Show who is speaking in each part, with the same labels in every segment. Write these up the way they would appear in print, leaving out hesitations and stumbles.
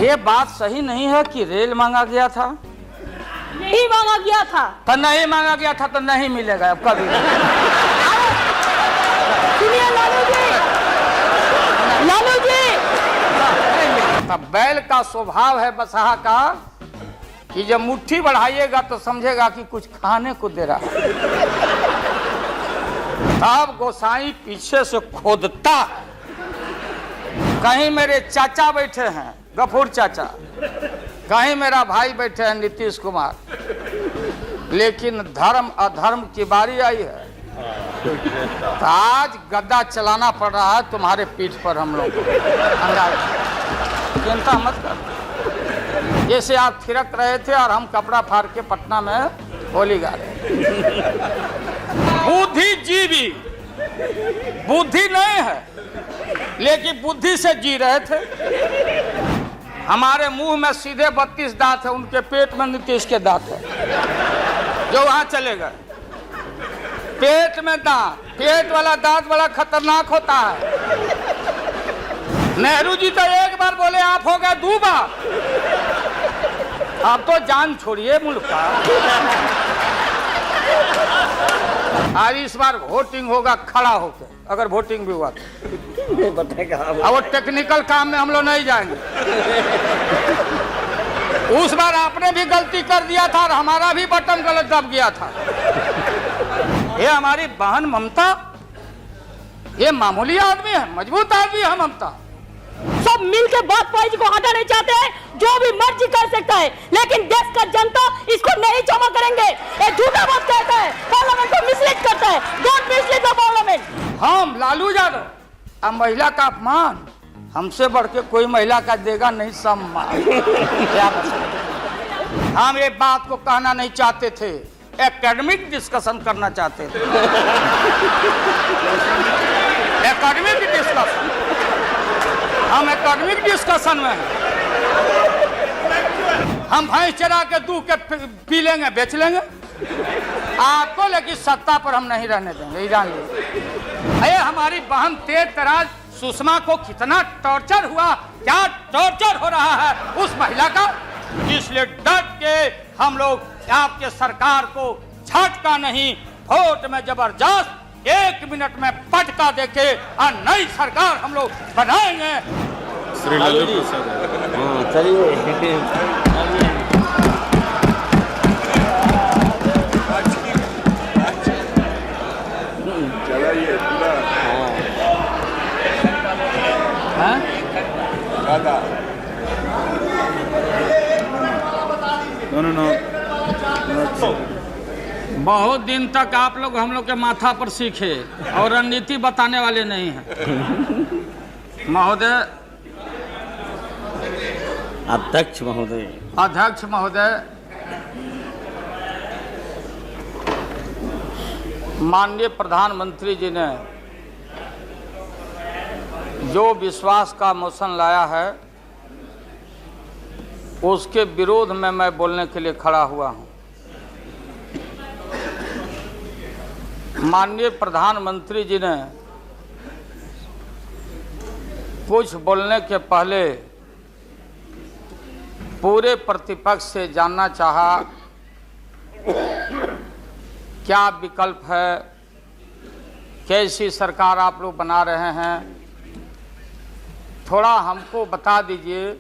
Speaker 1: ये बात सही नहीं है कि रेल मांगा गया था।
Speaker 2: नहीं मांगा गया था
Speaker 1: तो नहीं मांगा गया था तो नहीं मिलेगा अब कभी।
Speaker 2: सुनिए लालू जी, लालू जी,
Speaker 1: तब बैल का स्वभाव है बसहा का कि जब मुट्ठी बढ़ाइएगा तो समझेगा कि कुछ खाने को दे रहा है। तब गोसाई पीछे से खोदता, कहीं मेरे चाचा बैठे हैं गफूर चाचा, कहीं मेरा भाई बैठे हैं नीतीश कुमार, लेकिन धर्म अधर्म की बारी आई है तो आज गद्दा चलाना पड़ रहा है तुम्हारे पीठ पर हम लोग। चिंता मत कर, जैसे आप थिरक रहे थे और हम कपड़ा फाड़ के पटना में होली गा रहे। बुद्धिजीवी बुद्धि नहीं है लेकिन बुद्धि से जी रहे थे। हमारे मुंह में सीधे 32 दांत है, उनके पेट में नीतीश के दांत है जो वहां चले गए। पेट में दांत, पेट वाला दांत बड़ा खतरनाक होता है। नेहरू जी तो एक बार बोले आप हो गए 2 बार, अब तो जान छोड़िए मुल्क का। आज इस बार वोटिंग होगा खड़ा होकर, अगर वोटिंग भी हुआ तो वो टेक्निकल काम में हम लोग नहीं जाएंगे। उस बार आपने भी गलती कर दिया था और हमारा भी बटन गलत दब गया था। ये हमारी बहन ममता, ये मामूली आदमी है, मजबूत आदमी है ममता।
Speaker 2: सब मिलके बात जी को हटाना चाहते हैं, जो भी मर्जी कर सकता है, लेकिन देश का जनता इसको नहीं क्षमा करेंगे। ये झूठा बात कहता है, पार्लियामेंट को मिसलीड करता है। Don't mislead the parliament.
Speaker 1: हम लालू यादव, अब महिला का अपमान हमसे बढ़ के कोई महिला का देगा नहीं सम्मान। हम ये बात को कहना नहीं चाहते थे, एकेडमिक डिस्कशन करना चाहते थे। एकेडमिक डिस्कशन, हम एकेडमिक डिस्कशन में हैं। हम भैंस चरा के दूध के पी लेंगे, बेच लेंगे आपको, लेकिन सत्ता पर हम नहीं रहने देंगे, जान लीजिए। अरे हमारी बहन तेज तराज सुषमा को कितना टॉर्चर हुआ, क्या टॉर्चर हो रहा है उस महिला का। इसलिए डट के हम लोग आपके सरकार को झटका नहीं, वोट में जबरदस्त 1 मिनट में पटका देके और नई सरकार हम लोग बनाएंगे।
Speaker 3: श्री लालू प्रसाद, हाँ चलिए।
Speaker 1: बहुत दिन तक आप लोग हम लोग के माथा पर सीखे और रणनीति बताने वाले नहीं हैं। महोदय,
Speaker 3: अध्यक्ष महोदय,
Speaker 1: अध्यक्ष महोदय, माननीय प्रधानमंत्री जी ने जो विश्वास का मोशन लाया है उसके विरोध में मैं बोलने के लिए खड़ा हुआ हूं। माननीय प्रधानमंत्री जी ने कुछ बोलने के पहले पूरे प्रतिपक्ष से जानना चाहा क्या विकल्प है, कैसी सरकार आप लोग बना रहे हैं, थोड़ा हमको बता दीजिए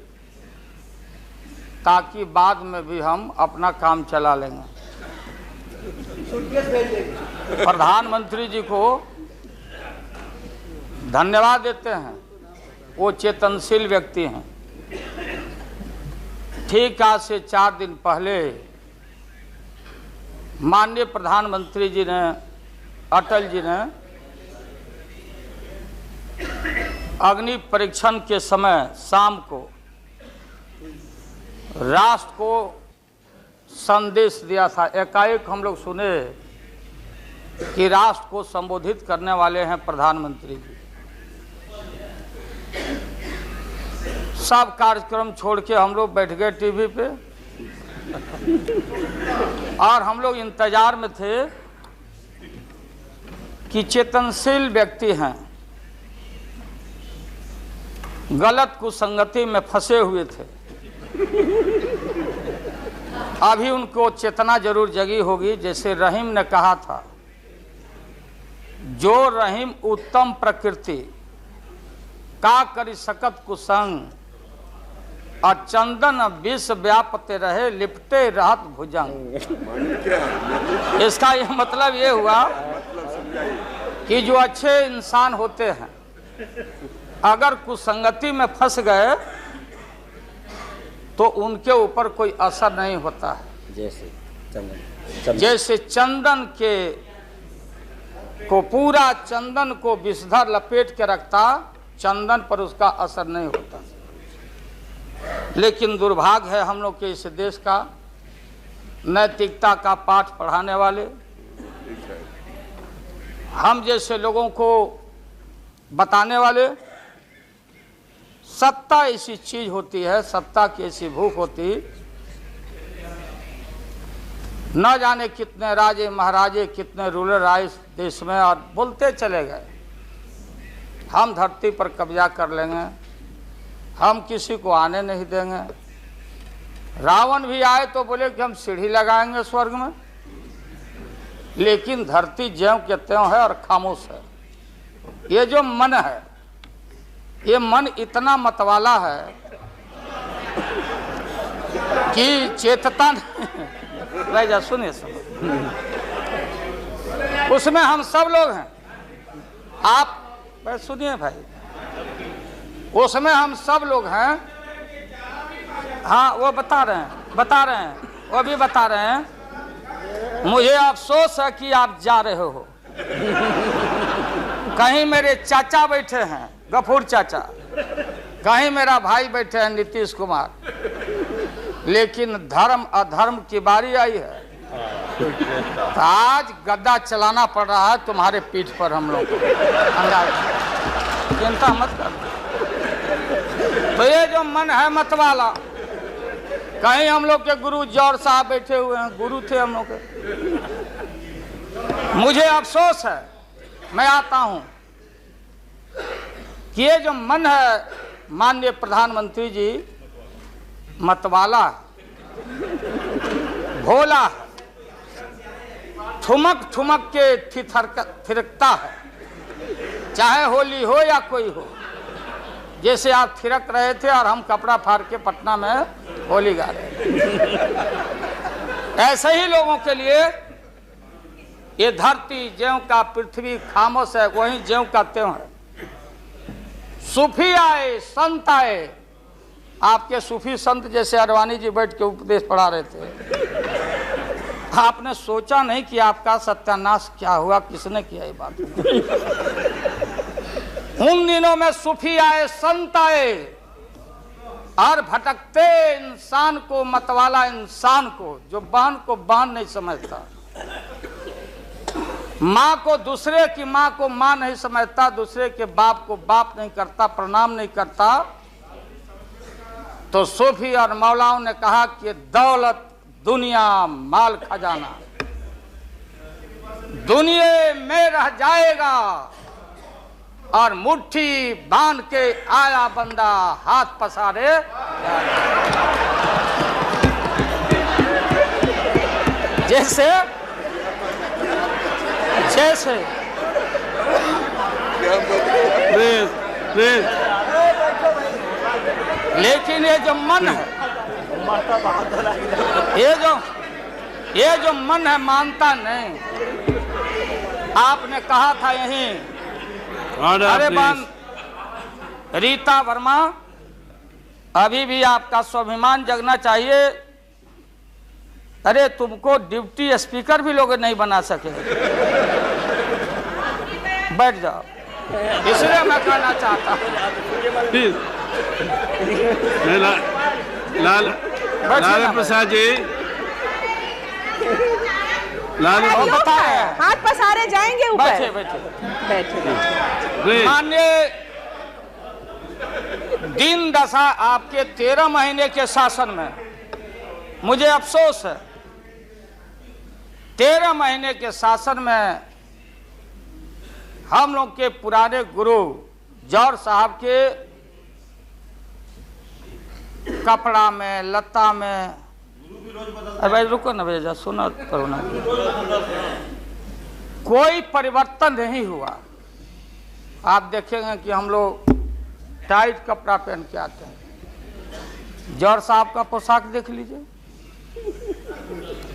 Speaker 1: ताकि बाद में भी हम अपना काम चला लेंगे। प्रधानमंत्री जी को धन्यवाद देते हैं, वो चेतनशील व्यक्ति हैं। ठीक आज से 4 दिन पहले माननीय प्रधानमंत्री जी ने, अटल जी ने अग्नि परीक्षण के समय शाम को राष्ट्र को संदेश दिया था। एकाएक हम लोग सुने कि राष्ट्र को संबोधित करने वाले हैं प्रधानमंत्री जी। सब कार्यक्रम छोड़ के हम लोग बैठ गए टीवी पे और हम लोग इंतजार में थे कि चेतनशील व्यक्ति हैं, गलत कुसंगति में फंसे हुए थे, अभी उनको चेतना जरूर जगी होगी। जैसे रहीम ने कहा था, जो रहीम उत्तम प्रकृति का करी सकत कुसंग, और चंदन विष व्यापते रहे लिपटे रहत भुजंग। इसका यह मतलब ये हुआ कि जो अच्छे इंसान होते हैं अगर कुसंगति में फंस गए तो उनके ऊपर कोई असर नहीं होता है। जैसे चंदन के को पूरा चंदन को विषधर लपेट के रखता, चंदन पर उसका असर नहीं होता। लेकिन दुर्भाग्य है हम लोग के इस देश का, नैतिकता का पाठ पढ़ाने वाले हम जैसे लोगों को बताने वाले, सत्ता ऐसी चीज होती है, सत्ता की ऐसी भूख होती, न जाने कितने राजे महाराजे कितने रूलर आए इस देश में और बोलते चले गए हम धरती पर कब्जा कर लेंगे, हम किसी को आने नहीं देंगे। रावण भी आए तो बोले कि हम सीढ़ी लगाएंगे स्वर्ग में, लेकिन धरती ज्यों के त्यों है और खामोश है। ये जो मन है, ये मन इतना मतवाला है कि चेतता नहीं। जा सुनिए उसमें हम सब लोग हैं। आप सुनिए भाई, उसमें हम सब लोग हैं। हाँ वो बता रहे हैं वो भी बता रहे हैं। मुझे अफसोस है कि आप जा रहे हो, कहीं मेरे चाचा बैठे हैं गफूर चाचा, कहीं मेरा भाई बैठे हैं नीतीश कुमार, लेकिन धर्म अधर्म की बारी आई है तो आज गद्दा चलाना पड़ रहा है तुम्हारे पीठ पर हम लोग को। चिंता मत कर। तो ये जो मन है मतवाला, कहीं हम लोग के गुरु जौहर साहब बैठे हुए हैं, गुरु थे हम लोग के। मुझे अफसोस है, मैं आता हूं कि ये जो मन है माननीय प्रधानमंत्री जी मतवाला, भोला, ठुमक ठुमक के थिरकता है, चाहे होली हो या कोई हो। जैसे आप थिरक रहे थे और हम कपड़ा फाड़ के पटना में होली गा रहे थे। ऐसे ही लोगों के लिए ये धरती ज्यों का पृथ्वी खामोश है, वहीं ज्यों का त्यों है। सूफी आए, संत आए, आपके सूफी संत जैसे अडवाणी जी बैठ के उपदेश पढ़ा रहे थे। आपने सोचा नहीं कि आपका सत्यानाश क्या हुआ, किसने किया ये बात। उन दिनों में सूफी आए, संत आए और भटकते इंसान को, मतवाला इंसान को, जो बहन को बहन नहीं समझता, माँ को दूसरे की माँ को माँ नहीं समझता, दूसरे के बाप को बाप नहीं करता, प्रणाम नहीं करता, तो सूफी और मौलाओं ने कहा कि दौलत दुनिया माल खजाना दुनिया में रह जाएगा और मुट्ठी बांध के आया बंदा हाथ पसारे। जैसे जैसे लेकिन ये जो मन है, ये जो मन है मानता नहीं। आपने कहा था यहीं, अरे बन रीता वर्मा, अभी भी आपका स्वाभिमान जगना चाहिए। अरे तुमको डिप्टी स्पीकर भी लोग नहीं बना सके। बैठ जाओ, इसलिए मैं कहना चाहता हूँ।
Speaker 4: लालू प्रसाद जी, लालू
Speaker 5: हाथ पसारे जाएंगे ऊपर।
Speaker 1: बैठे बैठे
Speaker 5: बैठे।
Speaker 1: माननीय दिन दशा आपके 13 महीने के शासन में, मुझे अफसोस है 13 महीने के शासन में हम लोग के पुराने गुरु जौहर साहब के कपड़ा में, लता में। अरे भाई रुको ना भैया, सुनो करो ना। कोई परिवर्तन नहीं हुआ। आप देखेंगे कि हम लोग टाइट कपड़ा पहन के आते हैं। जौहर साहब का पोशाक देख लीजिए,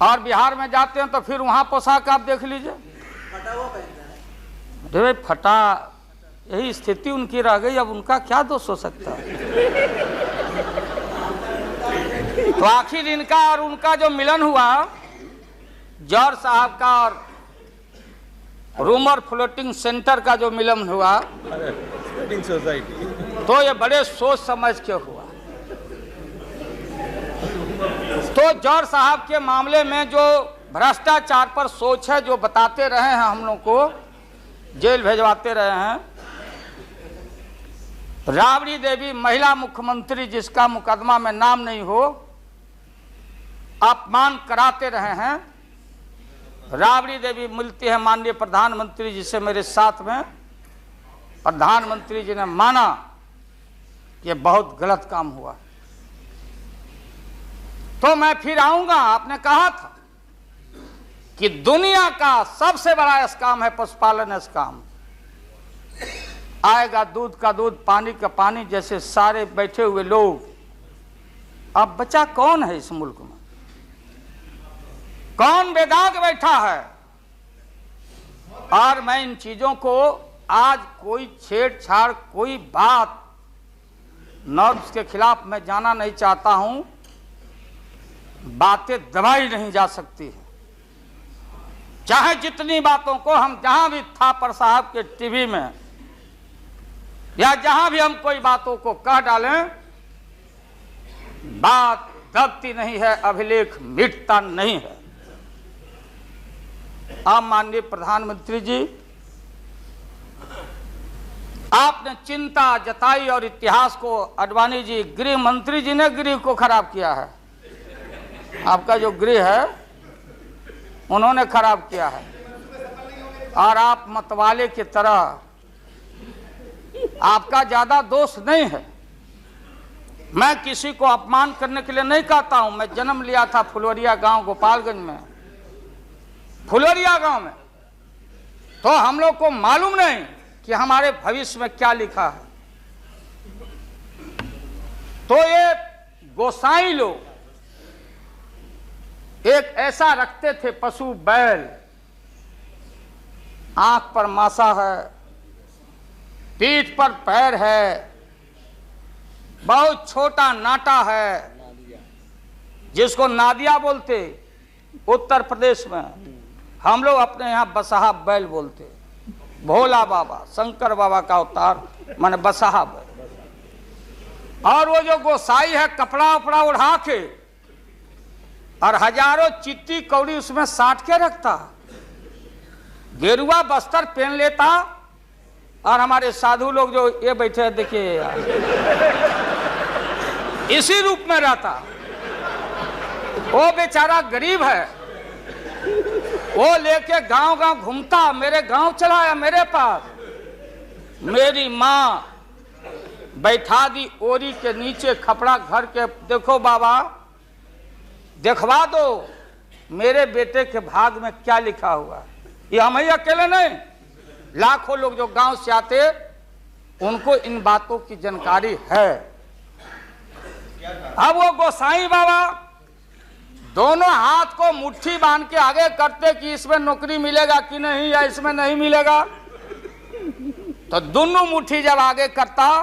Speaker 1: और बिहार में जाते हैं तो फिर वहां पोशाक आप देख लीजिए, अरे भाई फटा। यही स्थिति उनकी रह गई, अब उनका क्या दोष हो सकता है। तो आखिर इनका और उनका जो मिलन हुआ, जौहर साहब का और रूमर फ्लोटिंग सेंटर का जो मिलन हुआ, तो ये बड़े सोच समझ के हुआ। तो जौहर साहब के मामले में जो भ्रष्टाचार पर सोच है, जो बताते रहे हैं, हम लोग को जेल भेजवाते रहे हैं। राबड़ी देवी महिला मुख्यमंत्री, जिसका मुकदमा में नाम नहीं हो, अपमान कराते रहे हैं। राबड़ी देवी मिलती है माननीय प्रधानमंत्री जी से मेरे साथ में। प्रधानमंत्री जी ने माना कि बहुत गलत काम हुआ। तो मैं फिर आऊंगा। आपने कहा था कि दुनिया का सबसे बड़ा स्काम है पशुपालन स्काम। आएगा दूध का दूध, पानी का पानी, जैसे सारे बैठे हुए लोग। अब बचा कौन है इस मुल्क में? कौन बेदाग बैठा है? और मैं इन चीजों को आज कोई छेड़छाड़, कोई बात नॉर्म्स के खिलाफ मैं जाना नहीं चाहता हूं। बातें दबाई नहीं जा सकती है। चाहे जितनी बातों को हम जहां भी थापर साहब के टीवी में या जहां भी हम कोई बातों को कह डालें, बात दबती नहीं है, अभिलेख मिटता नहीं है। अब माननीय प्रधानमंत्री जी, आपने चिंता जताई और इतिहास को, आडवाणी जी, गृह मंत्री जी ने गृह को खराब किया है। आपका जो गृह है उन्होंने खराब किया है। और आप मतवाले की तरह, आपका ज्यादा दोष नहीं है। मैं किसी को अपमान करने के लिए नहीं कहता हूं। मैं जन्म लिया था फुलवरिया गांव, गोपालगंज में, फुलवरिया गांव में। तो हम लोग को मालूम नहीं कि हमारे भविष्य में क्या लिखा है। तो ये गोसाई लोग एक ऐसा रखते थे पशु, बैल, आंख पर मासा है, पीठ पर पैर है, बहुत छोटा नाटा है, जिसको नादिया बोलते उत्तर प्रदेश में। हम लोग अपने यहाँ बसहा बैल बोलते। भोला बाबा, शंकर बाबा का अवतार माने बसहा बैल। और वो जो गोसाई है, कपड़ा उपड़ा उड़ा के और हजारों चिट्टी कौड़ी उसमें साट के रखता, गेरुआ बस्तर पहन लेता। और हमारे साधु लोग जो ये बैठे हैं, देखिए यार, इसी रूप में रहता। वो बेचारा गरीब है, वो लेके गांव गांव घूमता। मेरे गांव चलाया मेरे पास। मेरी माँ बैठा दी ओरी के नीचे खपड़ा घर के, देखो बाबा देखवा दो मेरे बेटे के भाग में क्या लिखा हुआ। ये हम ही अकेले नहीं, लाखों लोग जो गांव से आते उनको इन बातों की जानकारी है। अब वो गोसाई बाबा दोनों हाथ को मुट्ठी बांध के आगे करते कि इसमें नौकरी मिलेगा कि नहीं, या इसमें नहीं मिलेगा। तो दोनों मुट्ठी जब आगे करता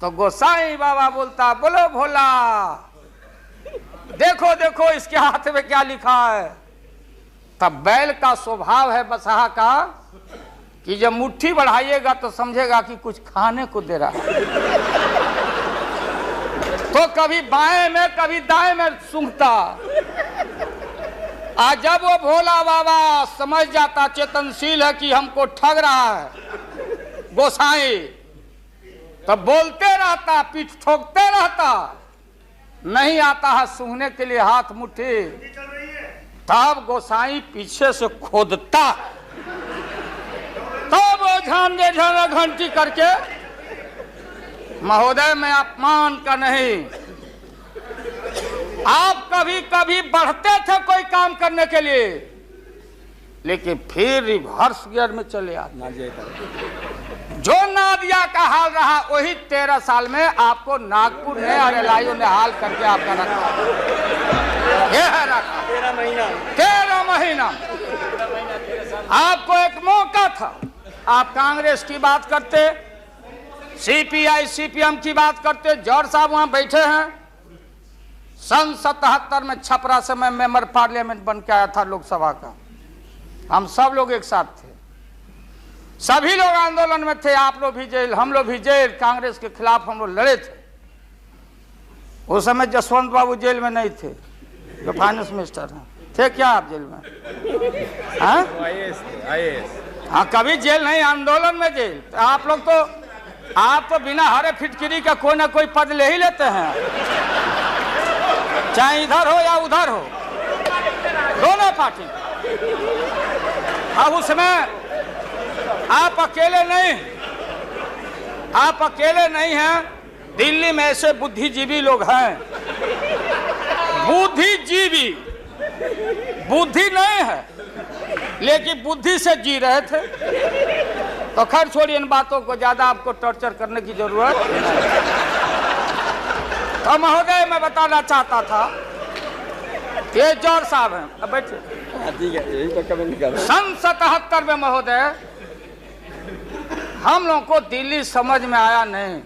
Speaker 1: तो गोसाई बाबा बोलता, बोलो भोला, देखो देखो इसके हाथ में क्या लिखा है। तब बैल का स्वभाव है बसहा का कि जब मुट्ठी बढ़ाइएगा तो समझेगा कि कुछ खाने को दे रहा है। तो कभी बाएं में कभी दाएं में सूंघता। आज जब वो भोला बाबा समझ जाता, चेतनशील है कि हमको ठग रहा है गोसाई, तो बोलते रहता, पीठ ठोकते रहता। नहीं आता है सूंघने के लिए हाथ मुट्ठी, तब गोसाई पीछे से खोदता, तब वो झांझे झांझा घंटी करके, महोदय मैं अपमान का नहीं, आप कभी कभी बढ़ते थे कोई काम करने के लिए, लेकिन फिर रिवर्स गियर में चले आते। जो नादिया का हाल रहा वही 13 साल में आपको नागपुर ने और एलआईओ ने हाल करके आपका रखा। ये है रखा 13 महीना। आपको एक मौका था, आप कांग्रेस की बात करते, सीपीआई सीपीएम की बात करते। जौहर साहब वहां बैठे हैं। सन 77 में छपरा से मैं मेंबर पार्लियामेंट बन के आया था लोकसभा का। हम सब लोग एक साथ थे, सभी लोग आंदोलन में थे। आप लोग भी जेल, हम लोग भी जेल। कांग्रेस के खिलाफ हम लोग लड़े थे। उस समय जसवंत बाबू जेल में नहीं थे, जो फाइनेंस मिनिस्टर हैं। थे क्या आप जेल में? हाँ, कभी जेल नहीं, आंदोलन में जेल। तो आप तो बिना हरे फिटकिरी का कोई ना कोई पद ले ही लेते हैं, चाहे इधर हो या उधर हो, दोनों पार्टी। अब उसमें आप अकेले नहीं हैं। दिल्ली में ऐसे बुद्धिजीवी लोग हैं, बुद्धिजीवी, बुद्धि नहीं है लेकिन बुद्धि से जी रहे थे। तो खैर छोड़िए इन बातों को, ज्यादा आपको टॉर्चर करने की जरूरत। तो महोदय मैं बताना चाहता था, ये जौहर साहब हैं, अब बैठे। सन 77 में महोदय हम लोग को दिल्ली समझ में आया नहीं।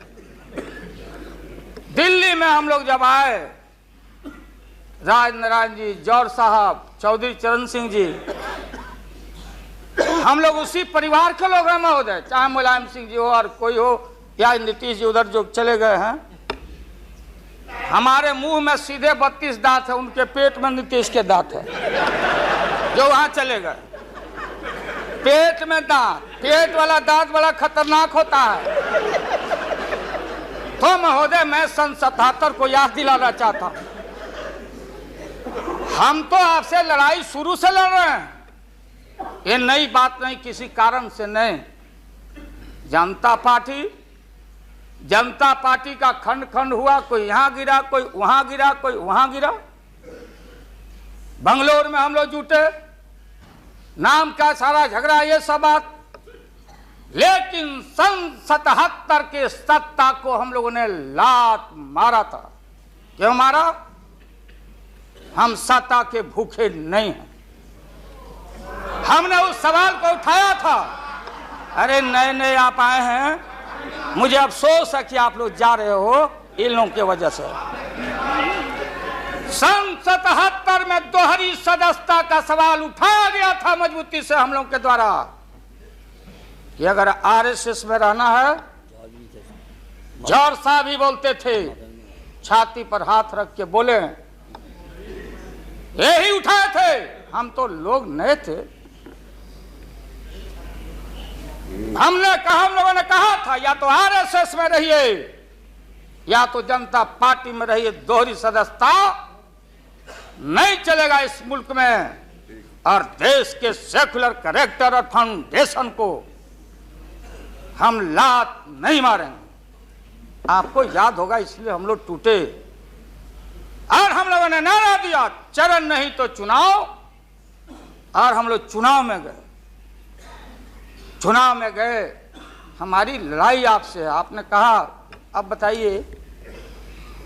Speaker 1: दिल्ली में हम लोग जब आए, राज नारायण जी, जौहर साहब, चौधरी चरण सिंह जी, हम लोग उसी परिवार के लोग हैं महोदय। चाहे मुलायम सिंह जी हो और कोई हो, या नीतीश जी उधर जो चले गए हैं। हमारे मुंह में सीधे 32 दांत है, उनके पेट में नीतीश के दांत है, जो वहां चले गए। पेट में दांत, पेट वाला दांत बड़ा खतरनाक होता है। तो महोदय मैं सन 77 को याद दिलाना चाहता हूं, हम तो आपसे लड़ाई शुरू से लड़ रहे हैं। ये नई बात नहीं, किसी कारण से नहीं। जनता पार्टी का खंड खंड हुआ, कोई यहां गिरा, कोई वहां गिरा, कोई वहां गिरा। बंगलोर में हम लोग जुटे, नाम का सारा झगड़ा, ये सब बात। लेकिन सन 77 के सत्ता को हम लोगों ने लात मारा था। क्यों मारा? हम सत्ता के भूखे नहीं हैं। हमने उस सवाल को उठाया था। अरे नए नए आप आए हैं, मुझे अफसोस है कि आप लोग जा रहे हो इन लोगों की वजह से। सन 77 में दोहरी सदस्यता का सवाल उठाया गया था मजबूती से हम लोग के द्वारा कि अगर आरएसएस में रहना है। जौहर साहब भी बोलते थे, छाती पर हाथ रख के बोले, यही उठाए थे। हम तो लोग नए थे। हम लोगों ने कहा था या तो आरएसएस में रहिए या तो जनता पार्टी में रहिए। दोहरी सदस्यता नहीं चलेगा इस मुल्क में, और देश के सेकुलर कैरेक्टर और फाउंडेशन को हम लात नहीं मारेंगे। आपको याद होगा, इसलिए हम लोग टूटे और हम लोगों ने नारा दिया, चरण नहीं तो चुनाव। और हम लोग चुनाव में गए। हमारी लड़ाई आपसे है। आपने कहा अब बताइए,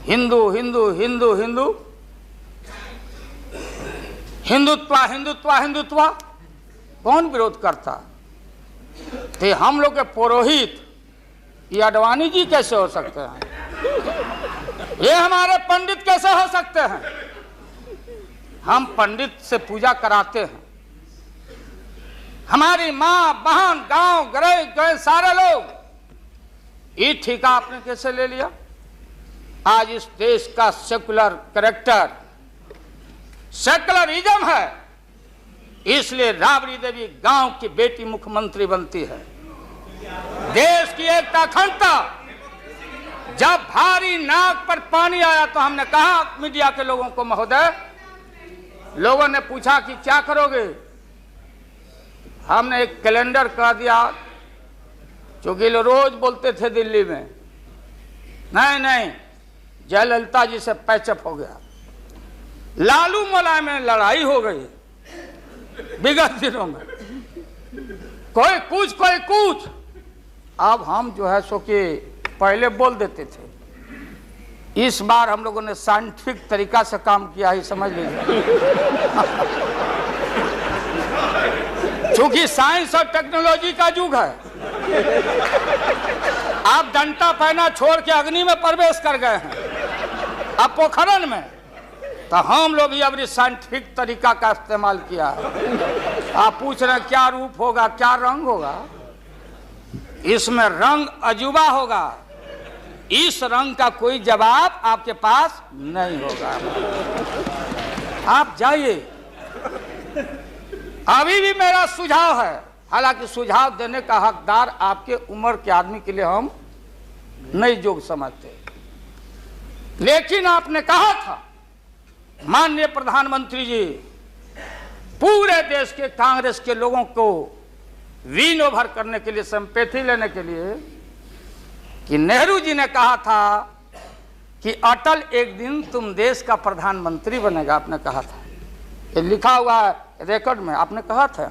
Speaker 1: हिंदू हिंदू हिंदू हिंदू हिंदुत्व हिंदुत्व हिंदुत्व कौन विरोध करता? थे हम लोग के पुरोहित ये अडवाणी जी कैसे हो सकते हैं? ये हमारे पंडित कैसे हो सकते हैं? हम पंडित से पूजा कराते हैं। हमारी माँ बहन गांव गए सारे लोग। ये ठेका आपने कैसे ले लिया? आज इस देश का सेकुलर कैरेक्टर सेकुलरिज्म है, इसलिए राबड़ी देवी गांव की बेटी मुख्यमंत्री बनती है। देश की एकता अखंडता। जब भारी नाक पर पानी आया तो हमने कहा मीडिया के लोगों को, महोदय, लोगों ने पूछा कि क्या करोगे? हमने एक कैलेंडर कर दिया, क्योंकि लोग रोज बोलते थे दिल्ली में, नहीं जयललिता जी से पैचअप हो गया। लालू मुलायम में लड़ाई हो गई विगत दिनों में, कोई कुछ। अब हम जो है सो कि पहले बोल देते थे, इस बार हम लोगों ने साइंटिफिक तरीका से काम किया है, समझ लीजिए। क्योंकि साइंस और टेक्नोलॉजी का युग है। आप डंडा पहना छोड़ के अग्नि में प्रवेश कर गए हैं, अब पोखरन में, तो हम लोग भी अब साइंटिफिक तरीका का इस्तेमाल किया है। आप पूछ रहे हैं क्या रूप होगा, क्या रंग होगा? इसमें रंग अजूबा होगा, इस रंग का कोई जवाब आपके पास नहीं होगा। आप जाइए। अभी भी मेरा सुझाव है, हालांकि सुझाव देने का हकदार आपके उम्र के आदमी के लिए हम नहीं योग्य समझते, लेकिन आपने कहा था माननीय प्रधानमंत्री जी, पूरे देश के कांग्रेस के लोगों को विन ओवर करने के लिए, संपैथी लेने के लिए, कि नेहरू जी ने कहा था कि अटल एक दिन तुम देश का प्रधानमंत्री बनेगा। आपने कहा था, ये लिखा हुआ है रिकॉर्ड में, आपने कहा था।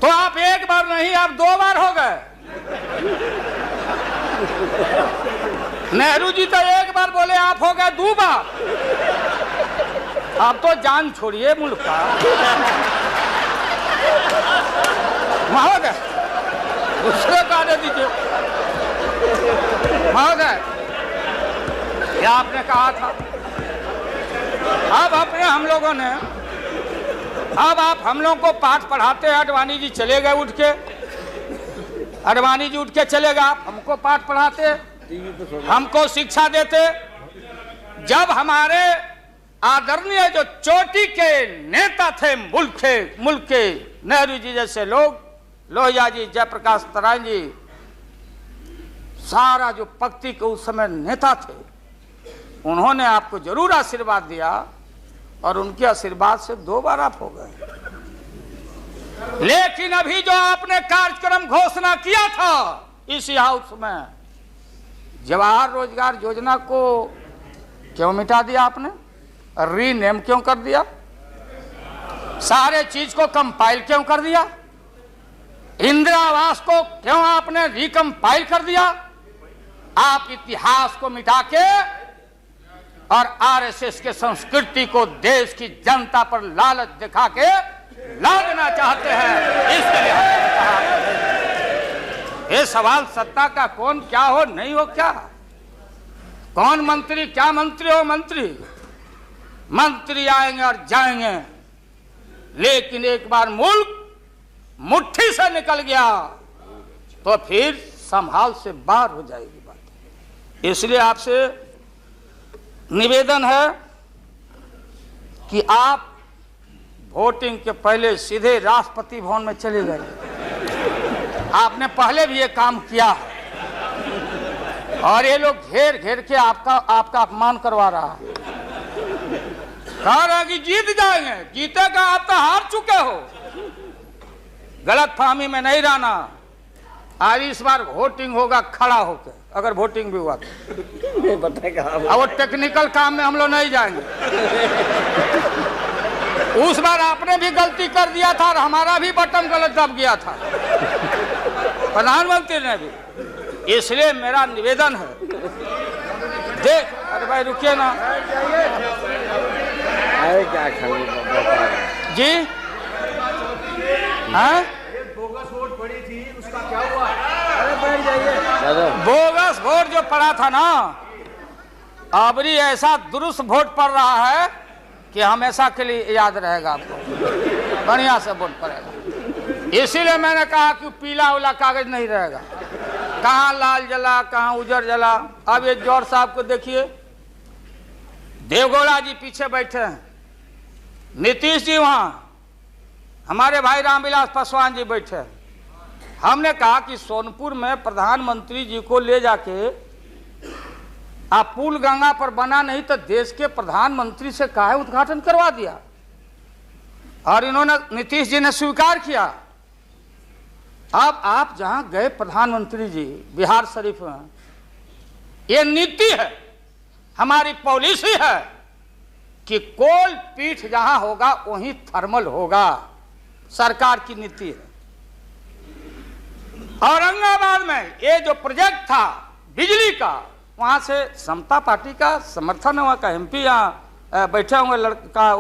Speaker 1: तो आप एक बार नहीं, आप 2 बार हो गए। नेहरू जी तो एक बार बोले, आप हो गए 2 बार। आप तो जान छोड़िए मुल्क का। महोदय, दूसरे का दे दीजिए। महोदय, क्या आपने कहा था? अब अपने हम लोगों ने, अब आप हम लोगों को पाठ पढ़ाते हैं। अडवाणी जी चले गए उठ के, अडवाणी जी उठ के चले गए, आप हमको पाठ पढ़ाते, हमको शिक्षा देते। जब हमारे आदरणीय जो चोटी के नेता थे मुल्क के नेहरू जी जैसे लोग, लोहिया जी, जयप्रकाश नारायण जी, सारा जो पक्ति के उस समय नेता थे, उन्होंने आपको जरूर आशीर्वाद दिया, और उनके आशीर्वाद से 2 बार आप हो गए। लेकिन अभी जो आपने कार्यक्रम घोषणा किया था इसी हाउस में, जवाहर रोजगार योजना को क्यों मिटा दिया आपने? रीनेम क्यों कर दिया? सारे चीज को कंपाइल क्यों कर दिया? इंदिरा आवास को क्यों आपने रिकंपाइल कर दिया? आप इतिहास को मिटा के और आरएसएस के संस्कृति को देश की जनता पर लालच दिखा के लादना चाहते हैं। इसके लिए हमने कहा, ये सवाल सत्ता का कौन क्या हो नहीं हो, क्या कौन मंत्री, क्या मंत्री हो, मंत्री आएंगे और जाएंगे, लेकिन एक बार मुल्क मुट्ठी से निकल गया तो फिर संभाल से बाहर हो जाएगी बात। इसलिए आपसे निवेदन है कि आप वोटिंग के पहले सीधे राष्ट्रपति भवन में चले जाइए। आपने पहले भी ये काम किया है, और ये लोग घेर घेर के आपका अपमान करवा रहा है। कह रहा कि जीत जाएंगे, जीतेगा, आप तो हार चुके हो। गलत फहमी में नहीं रहना। आज इस बार वोटिंग होगा खड़ा होकर, अगर वोटिंग भी हुआ तो
Speaker 3: बताएगा।
Speaker 1: अब वो टेक्निकल काम में हम लोग नहीं जाएंगे। उस बार आपने भी गलती कर दिया था और हमारा भी बटन गलत दब गया था, प्रधानमंत्री ने भी। इसलिए मेरा निवेदन है, देख, अरे भाई रुकिए ना।
Speaker 3: अरे क्या
Speaker 1: जी हाँ,
Speaker 4: बोगस वोट पड़ी थी, उसका क्या हुआ?
Speaker 1: बोगस वोट जो पड़ा था ना, अबरी ऐसा दुरुस्त वोट पड़ रहा है कि हमेशा के लिए याद रहेगा आपको, बढ़िया से वोट पड़ेगा। इसीलिए मैंने कहा कि पीला वाला कागज नहीं रहेगा, कहाँ लाल जला, कहाँ उजर जला। अब ये जौहर साहब को देखिए, देवगौड़ा जी पीछे बैठे हैं, नीतीश जी वहाँ, हमारे भाई रामविलास पासवान जी बैठे हैं। हमने कहा कि सोनपुर में प्रधानमंत्री जी को ले जाके आप पुल गंगा पर बना नहीं तो देश के प्रधानमंत्री से काहे उद्घाटन करवा दिया, और इन्होंने, नीतीश जी ने स्वीकार किया। अब आप जहां गए प्रधानमंत्री जी बिहार शरीफ में, ये नीति है, हमारी पॉलिसी है कि कोल पीठ जहां होगा वहीं थर्मल होगा, सरकार की नीति है। औरंगाबाद में ये जो प्रोजेक्ट था बिजली का, वहां से समता पार्टी का समर्थन है, वहां का एमपी यहाँ बैठे हुए लड़का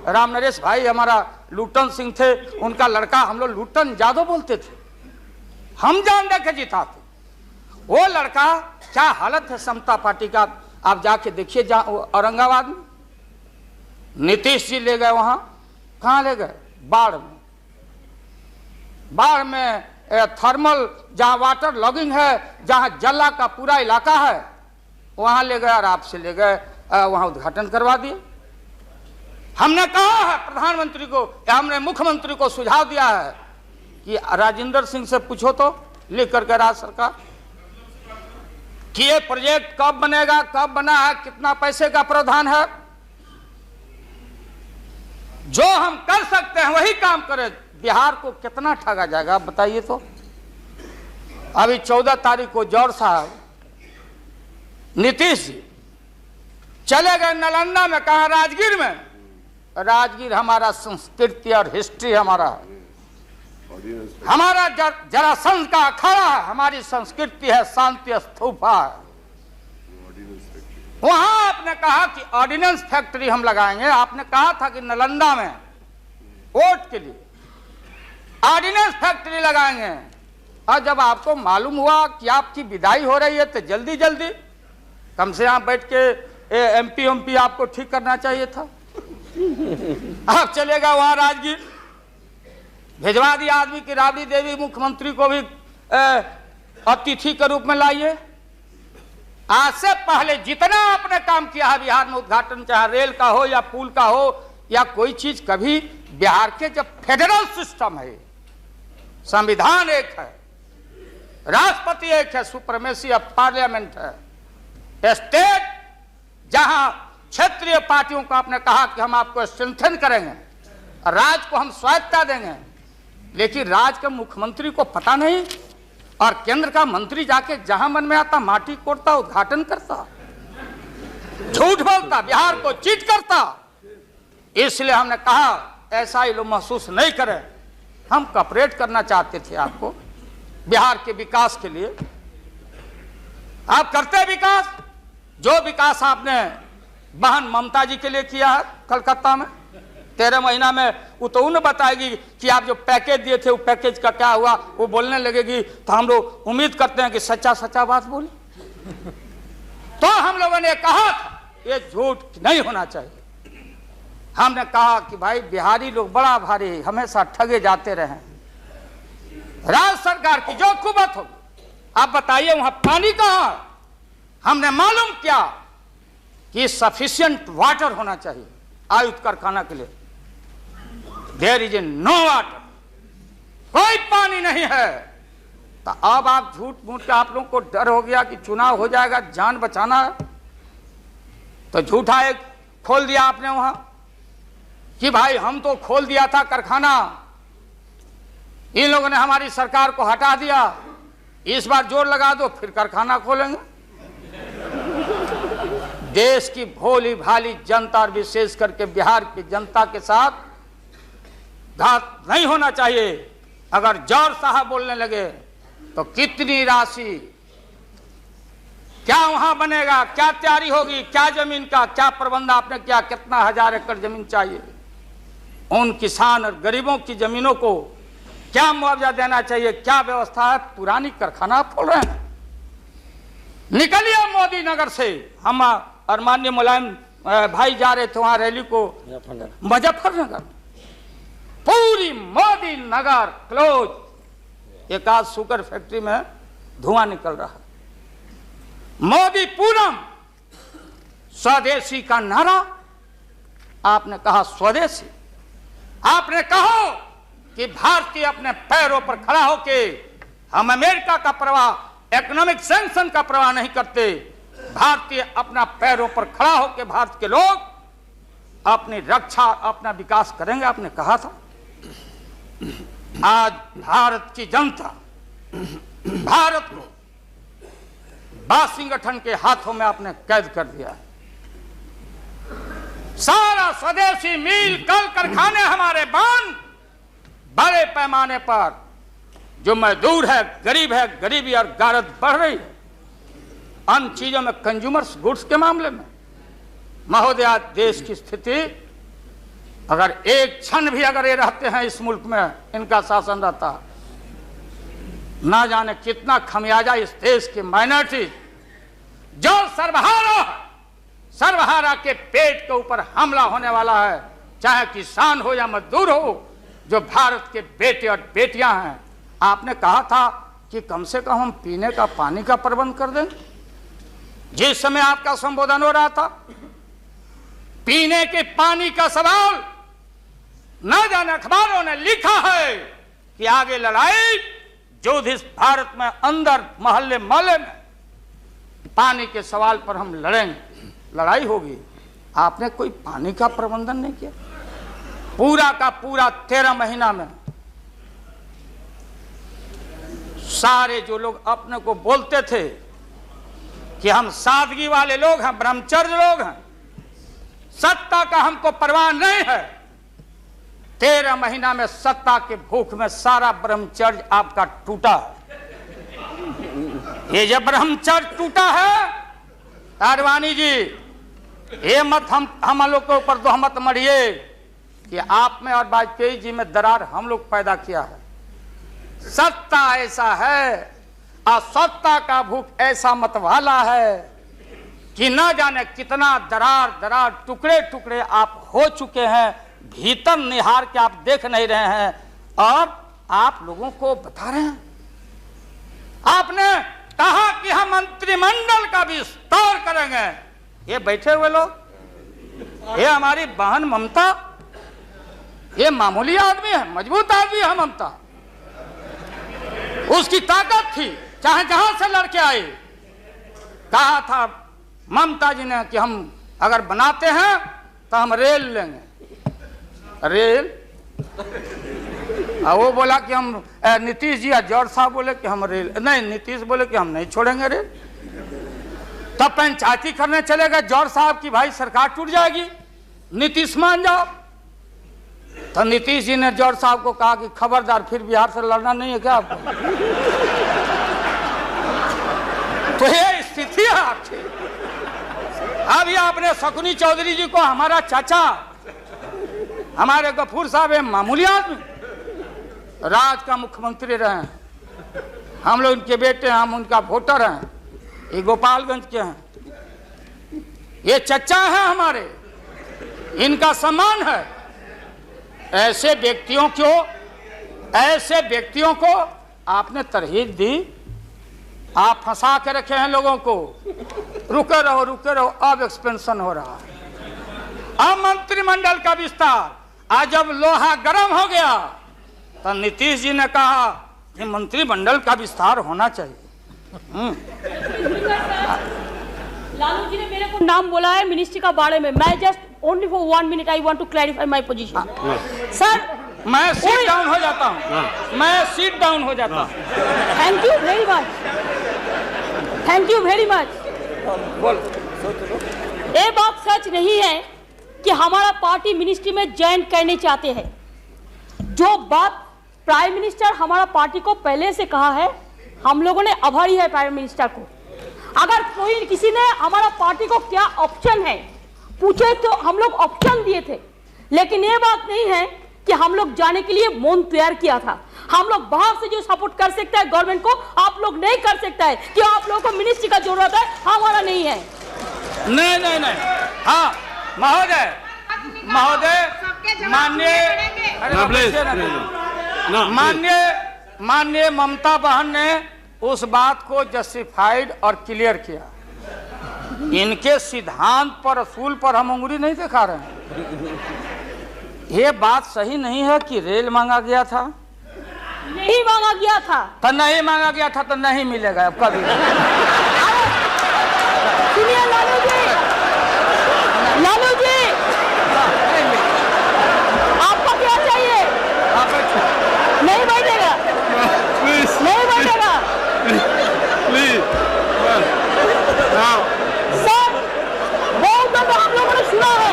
Speaker 1: राम नरेश भाई हमारा लूटन सिंह थे, उनका लड़का हम लोग लूटन यादव बोलते थे, हम जान दे के जीता थे। वो लड़का क्या हालत है समता पार्टी का, आप जाके देखिए औरंगाबाद में। नीतीश जी ले गए वहां, कहां ले गए? बाढ़ में। बाढ़ में थर्मल जहां वाटर लॉगिंग है, जहां जला का पूरा इलाका है, वहां ले गए और आपसे ले गए, वहां उद्घाटन करवा दिए। हमने कहा है प्रधानमंत्री को, हमने मुख्यमंत्री को सुझाव दिया है कि राजेंद्र सिंह से पूछो तो लिख करके राज्य सरकार कि ये प्रोजेक्ट कब बनेगा, कब बना है, कितना पैसे का प्रावधान है। जो हम कर सकते हैं वही काम करें। बिहार को कितना ठगा जाएगा आप बताइए तो। अभी 14 तारीख को जौहर साहब नीतीश जी चले गए नालंदा में, कहा राजगीर में। राजगीर हमारा संस्कृति और हिस्ट्री हमारा है, हमारा जरासंध का अखाड़ा है, हमारी संस्कृति है, शांति स्तूपा है। वहां आपने कहा कि ऑर्डिनेंस फैक्ट्री हम लगाएंगे। आपने कहा था कि नालंदा में वोट के लिए ऑर्डिनेंस फैक्ट्री लगाएंगे, और जब आपको मालूम हुआ कि आपकी विदाई हो रही है तो जल्दी जल्दी कम से यहाँ बैठ के एमपी आपको ठीक करना चाहिए था। आप चलेगा वहां राजगीर, भिजवा दिया आदमी की राबड़ी देवी मुख्यमंत्री को भी अतिथि के रूप में लाइए। आज से पहले जितना आपने काम किया है बिहार में, उद्घाटन चाहे रेल का हो या पुल का हो या कोई चीज, कभी बिहार के जब फेडरल सिस्टम है, संविधान एक है, राष्ट्रपति एक है, सुप्रीमेसी ऑफ पार्लियामेंट है, स्टेट जहां क्षेत्रीय पार्टियों को आपने कहा कि हम आपको स्ट्रेंथन करेंगे, राज्य को हम स्वायत्तता देंगे, लेकिन राज्य के मुख्यमंत्री को पता नहीं, और केंद्र का मंत्री जाके जहां मन में आता माटी कोड़ता, उद्घाटन करता, झूठ बोलता, बिहार को चीट करता। इसलिए हमने कहा ऐसा ही लोग महसूस नहीं करें। हम कॉपरेट करना चाहते थे आपको बिहार के विकास के लिए। आप करते विकास, जो विकास आपने बहन ममता जी के लिए किया है कलकत्ता में 13 महीना में, वो तो उन्हें बताएगी कि आप जो पैकेज दिए थे वो पैकेज का क्या हुआ, वो बोलने लगेगी। तो हम लोग उम्मीद करते हैं कि सच्चा सच्चा बात बोले। तो हम लोगों ने कहा था ये झूठ नहीं होना चाहिए। हमने कहा कि भाई बिहारी लोग बड़ा भारी, हमेशा ठगे जाते रहे। राज्य सरकार की जो कुबत होगी, आप बताइए वहां पानी कहां है? हमने मालूम किया कि सफिशिएंट वाटर होना चाहिए आयुध कारखाना के लिए। देयर इज नो वाटर, कोई पानी नहीं है। तो अब आप झूठ मूठ के, आप लोगों को डर हो गया कि चुनाव हो जाएगा, जान बचाना है, तो झूठा एक खोल दिया आपने वहां कि भाई हम तो खोल दिया था कारखाना, इन लोगों ने हमारी सरकार को हटा दिया, इस बार जोर लगा दो फिर कारखाना खोलेंगे। देश की भोली भाली जनता और विशेष करके बिहार की जनता के साथ घात नहीं होना चाहिए। अगर जौहर साहब बोलने लगे तो कितनी राशि, क्या वहां बनेगा, क्या तैयारी होगी, क्या जमीन का क्या प्रबंध आपने किया, कितना 1000 एकड़ जमीन चाहिए, उन किसान और गरीबों की जमीनों को क्या मुआवजा देना चाहिए, क्या व्यवस्था है। पुरानी कारखाना खोल रहे हैं। निकलिए मोदी नगर से, हम और माननीय मुलायम भाई जा रहे थे वहां रैली को मुजफ्फरनगर, पूरी मोदी नगर क्लोज। एक आध शुगर फैक्ट्री में धुआं निकल रहा है। मोदी पूरम, स्वदेशी का नारा आपने कहा, स्वदेशी। आपने कहा कि भारतीय अपने पैरों पर खड़ा होके, हम अमेरिका का प्रवाह, इकोनॉमिक सैंक्शन का प्रवाह नहीं करते। भारतीय अपना पैरों पर खड़ा होकर भारत के लोग अपनी रक्षा, अपना विकास करेंगे, आपने कहा था। आज भारत की जनता भारत को वाशिंगटन के हाथों में आपने कैद कर दिया है। सारा स्वदेशी मिल कल कारखाने हमारे बंद, बड़े पैमाने पर जो मजदूर है, गरीबी और गारत बढ़ रही है अन्य चीजों में, कंज्यूमर्स गुड्स के मामले में। महोदया, देश की स्थिति अगर एक क्षण भी अगर ये रहते हैं इस मुल्क में, इनका शासन रहता, ना जाने कितना खमियाजा इस देश की माइनॉरिटी जो सर्वहारा के पेट के ऊपर हमला होने वाला है, चाहे किसान हो या मजदूर हो, जो भारत के बेटे और बेटियां हैं। आपने कहा था कि कम से कम हम पीने का पानी का प्रबंध कर दें। जिस समय आपका संबोधन हो रहा था, पीने के पानी का सवाल, न जाने अखबारों ने लिखा है कि आगे लड़ाई जो इस भारत में अंदर मोहल्ले मोहल्ले में पानी के सवाल पर हम लड़ेंगे, लड़ाई होगी। आपने कोई पानी का प्रबंधन नहीं किया। पूरा का पूरा 13 महीना में सारे जो लोग अपने को बोलते थे कि हम सादगी वाले लोग हैं, ब्रह्मचर्य लोग हैं, सत्ता का हमको परवाह नहीं है, 13 महीना में सत्ता के भूख में सारा ब्रह्मचर्य आपका टूटा है। ये जब ब्रह्मचर्य टूटा है, आडवाणी जी, ये मत हम लोग के ऊपर दोहमत मढ़िए कि आप में और वाजपेयी जी में दरार हम लोग पैदा किया है। सत्ता ऐसा है और सत्ता का भूख ऐसा मतवाला है कि न जाने कितना दरार टुकड़े टुकड़े आप हो चुके हैं, भीतर निहार के आप देख नहीं रहे हैं और आप लोगों को बता रहे हैं। आपने कहा कि हम मंत्रिमंडल का विस्तार करेंगे। ये बैठे हुए लोग, ये हमारी बहन ममता, ये मामूली आदमी है, मजबूत आदमी है ममता, उसकी ताकत थी, चाहे जहां से लड़के आए। कहा था ममता जी ने कि हम अगर बनाते हैं तो हम रेल लेंगे, रेल। वो बोला कि हम, नीतीश जी या जॉर्ज साहब बोले कि हम रेल नहीं, नीतीश बोले कि हम नहीं छोड़ेंगे रेल। तब पंचायती करने चले गए जॉर्ज साहब की भाई सरकार टूट जाएगी, नीतीश मान जाओ। तो नीतीश जी ने जॉर्ज साहब को कहा कि खबरदार, फिर बिहार से लड़ना नहीं है क्या आपको? तो ये स्थिति है आपकी। अभी आपने शकुनी चौधरी जी को, हमारा चाचा, हमारे गफूर साहब है मामूली आदमी, राज का मुख्यमंत्री रहे हैं, हम लोग उनके बेटे हैं, हम उनका वोटर हैं, ये गोपालगंज के हैं, ये चचा हैं हमारे, इनका सम्मान है। ऐसे व्यक्तियों को आपने तरहीब दी, आप फंसा के रखे हैं लोगों को। रुके रहो, अब एक्सपेंशन हो रहा है, अब मंत्रिमंडल का विस्तार। आज जब लोहा गर्म हो गया तो नीतीश जी ने कहा कि मंत्रिमंडल का विस्तार होना चाहिए।
Speaker 2: लालू जी ने मेरे को नाम बोला है मिनिस्ट्री का बारे में। मैं just only for 1 minute I want to clarify my position. Sir,
Speaker 1: मैं सीट डाउन हो जाता हूँ, मैं सीट डाउन हो जाता हूँ।
Speaker 2: Thank you very much, thank you very much. ये बात सच नहीं है कि हमारा पार्टी मिनिस्ट्री में ज्वाइन करने चाहते हैं। जो बात प्राइम मिनिस्टर हमारा पार्टी को पहले से कहा है, हम लोगों ने आभारी है प्राइम मिनिस्टर को। अगर कोई किसी ने हमारा पार्टी को क्या ऑप्शन है पूछे तो हम लोग ऑप्शन दिए थे, लेकिन ये बात नहीं है कि हम लोग जाने के लिए मन तैयार किया था। हम लोग बाहर से जो सपोर्ट कर सकता है गवर्नमेंट को, आप लोग नहीं कर सकता है कि आप लोगों को मिनिस्ट्री का जरूरत है, हमारा नहीं है।
Speaker 1: नहीं। हाँ महोदय, माननीय ममता बहन ने उस बात को जस्टिफाइड और क्लियर किया। इनके सिद्धांत पर, असूल पर हम उंगली नहीं दिखा रहे हैं। ये बात सही नहीं है कि रेल मांगा गया था,
Speaker 2: नहीं मांगा गया था
Speaker 1: तो नहीं मांगा गया था तो नहीं मिलेगा अब कभी।
Speaker 2: सुनिए लालू जी, आपको क्या चाहिए? नहीं बैठेगा, नहीं बैठेगा सर। बहुत हम लोगों ने सुना है।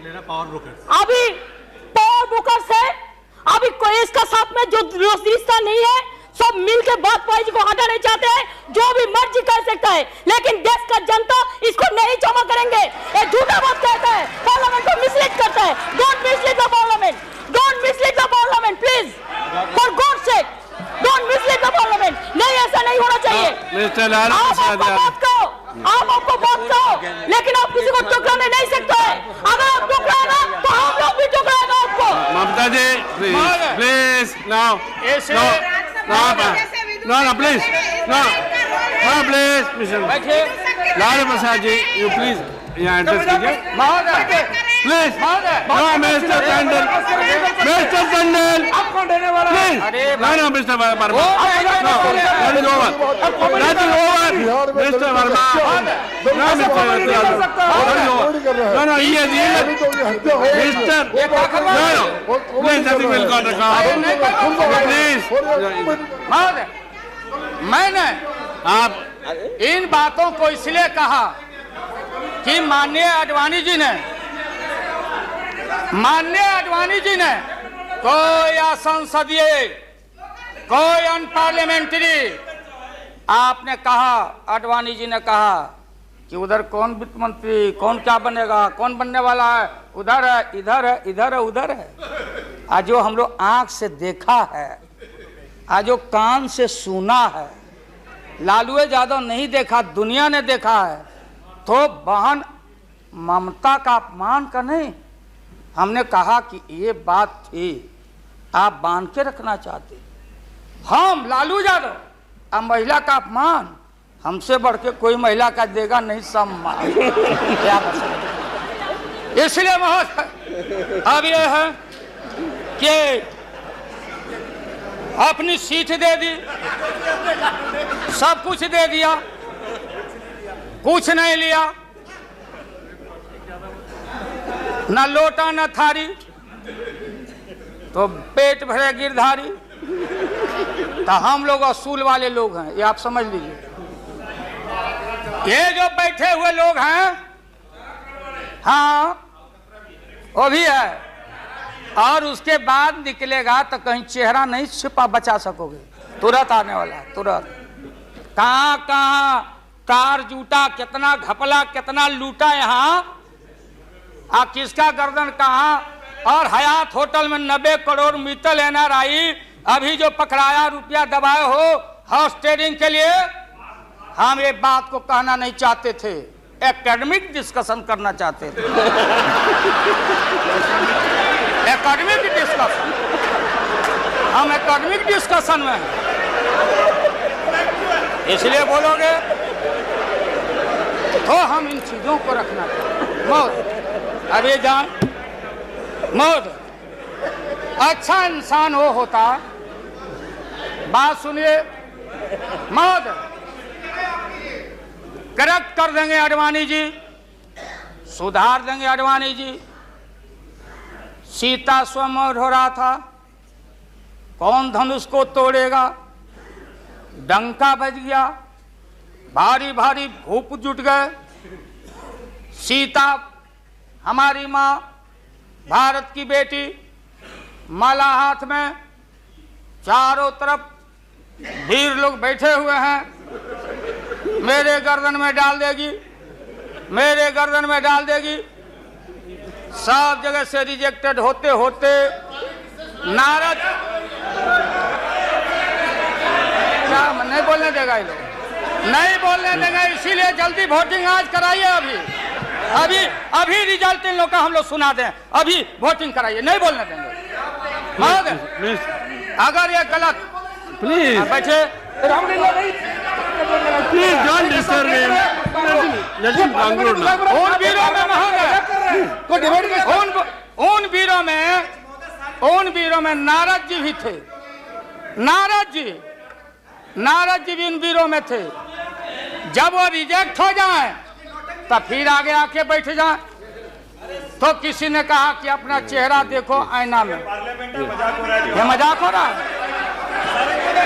Speaker 2: अभी पावर ब्रोकर से अभी कोई इसका साथ में जो रिश्ता नहीं है, सब मिल के बात जी को हटाना चाहते हैं। जो भी मर्जी कर सकता है, लेकिन देश का जनता इसको नहीं क्षमा करेंगे। ये झूठा बात कहता है, पार्लियामेंट को मिसलीड करता है। Don't mislead the parliament, don't mislead the parliament please, for God sake, don't mislead the parliament. नहीं, ऐसा नहीं होना चाहिए। आप आपको बात कहो, लेकिन आप किसी को टुकराने नहीं सकते हैं। अगर आप टुकराएगा तो हम लोग भी टुकराएगा आपको।
Speaker 6: ममता जी प्लीज नो प्लीज
Speaker 1: बैठिए
Speaker 6: लालू प्रसाद जी, यू प्लीज यहाँ एड्रेस कीजिए
Speaker 1: महोदय,
Speaker 6: प्लीज। मिस्टर टंडन
Speaker 4: आप कौन देने वाला है?
Speaker 6: Please. No mister Verma, that is over, mister Verma, no mister, no ये mister, no please nothing will got please.
Speaker 1: महोदय, मैंने
Speaker 6: आप
Speaker 1: इन बातों को इसलिए कहा कि माननीय आडवाणी जी ने कोई असंसदीय, कोई अनपार्लियामेंट्री, आपने कहा, आडवाणी जी ने कहा कि उधर कौन वित्त मंत्री, कौन क्या बनेगा, कौन बनने वाला है, उधर है, इधर है, इधर है, उधर है। आज जो हम लोग आंख से देखा है, आज जो कान से सुना है, लालू यादव नहीं देखा, दुनिया ने देखा है, तो बहन ममता का अपमान का नहीं। हमने कहा कि ये बात थी, आप बांध के रखना चाहते, हम लालू यादव, अब महिला का अपमान हमसे बढ़ के कोई महिला का देगा नहीं सम्मान। क्या बता, इसलिए महोदय अब ये है कि अपनी सीट दे दी, सब कुछ दे दिया, कुछ नहीं लिया, न लोटा न थारी, तो पेट भरे गिरधारी। तो हम लोग असूल वाले लोग हैं, ये आप समझ लीजिए। ये जो बैठे हुए लोग हैं, हाँ वो भी है, और उसके बाद निकलेगा तो कहीं चेहरा नहीं छिपा बचा सकोगे, तुरंत आने वाला है, तुरंत। कहाँ कहाँ कार जूटा, कितना घपला, कितना लूटा यहाँ, किसका गर्दन कहाँ। और हयात होटल में 90 करोड़ मित्तल NRI अभी जो पकड़ाया, रुपया दबाए हो हाउस ट्रेडिंग के लिए, हम ये बात को कहना नहीं चाहते थे, एकेडमिक डिस्कशन करना चाहते थे। एकेडमिक डिस्कशन, हम एकेडमिक डिस्कशन में, इसलिए बोलोगे तो हम इन चीजों को रखना चाहिए। मौत अभी जान, मौत अच्छा इंसान वो होता, बात सुनिए, मौत करेक्ट कर देंगे आडवाणी जी, सुधार देंगे आडवाणी जी। सीता स्वयंवर हो रहा था, कौन धनुष को तोड़ेगा, डंका बज गया, भारी भारी भूप जुट गए। सीता हमारी माँ, भारत की बेटी, माला हाथ में, चारों तरफ वीर लोग बैठे हुए हैं, मेरे गर्दन में डाल देगी, मेरे गर्दन में डाल देगी। सब जगह से रिजेक्टेड होते होते नारद, क्या नहीं बोलने देगा ये लोग, नहीं बोलने देगा, इसीलिए जल्दी वोटिंग आज कराइए। अभी अभी रिजल्ट इन लोग का हम लोग सुना दें, अभी वोटिंग कराइए, नहीं बोलने देंगे। अगर ये गलत,
Speaker 6: प्लीज
Speaker 1: बैठे,
Speaker 6: please don't disturb him, let him conclude now.
Speaker 1: उन वीरों में उन वीरों में नारद जी भी थे, नारद जी भी इन वीरों में थे। जब वो रिजेक्ट हो जाए तो फिर आगे आके बैठ जाए। तो किसी ने कहा कि अपना चेहरा देखो आईना में, ये मजाक हो रहा है,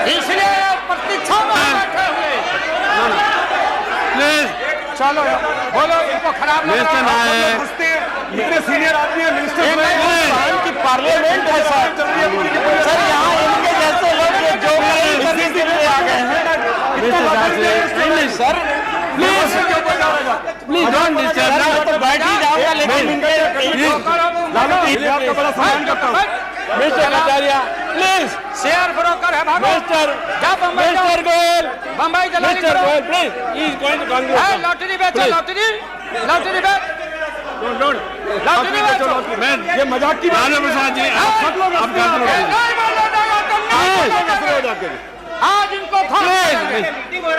Speaker 1: इसलिए प्रतीक्षा में बैठे हुए।
Speaker 6: प्लीज
Speaker 1: चलो बोलो, इनको खराब लग
Speaker 6: मिनिस्टर
Speaker 1: रहा है।
Speaker 6: आए
Speaker 4: हंसते हैं, इतने सीनियर आदमी है मिनिस्टर
Speaker 1: ये नहीं
Speaker 3: हिंदुस्तान की पार्लियामेंट है सर। सर यहाँ इनके जैसे लोग जो करने के लिए आ गए हैं। नहीं सर, प्लीज
Speaker 6: डोंट डिस्टर्ब ना।
Speaker 3: तो बैठ ही जाऊंगा, लेकिन इनके
Speaker 4: आपका बड़ा सम्मान करता हूँ।
Speaker 3: Mister Acharya please,
Speaker 1: share broker है भागो।
Speaker 3: मिस्टर
Speaker 1: जा बम्बई जाओ।
Speaker 3: मिस्टर गोयल,
Speaker 1: बम्बई जलाली
Speaker 3: मिस्टर
Speaker 1: करो।
Speaker 3: Goyal please, he is going to Congress.
Speaker 1: है, लॉटरी बेचो, लॉटरी लॉटरी बेच, लॉटरी बेचो।
Speaker 4: ये मजाक की बात
Speaker 6: लालू प्रसाद जी, आप
Speaker 4: सब लोग
Speaker 6: आप
Speaker 4: हंसते
Speaker 6: गांधी
Speaker 4: हैं।
Speaker 1: नहीं बोलने देगा तो नहीं बोलने देगा। आज इनको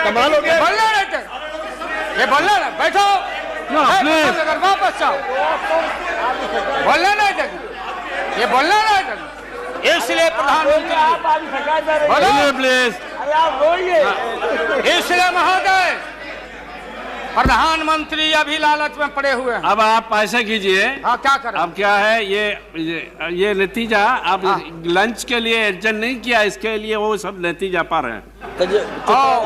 Speaker 4: कमाल हो गया।
Speaker 1: बोलने नहीं थे, ये बोलने ना, बैठो। है,
Speaker 6: please।
Speaker 1: अगर वापस जाओ, बोलने नहीं देंगे, ये बोलने नहीं देंगे। इसलिए प्रधानमंत्री बोलो,
Speaker 6: प्लीज।
Speaker 1: इसलिए महोदय प्रधानमंत्री अभी लालच में पड़े हुए हैं।
Speaker 6: अब आप ऐसा कीजिए,
Speaker 1: हाँ, क्या करें?
Speaker 6: अब क्या है ये नतीजा आप लंच के लिए एडजस्ट नहीं किया, इसके लिए वो सब नतीजा पा रहे हैं,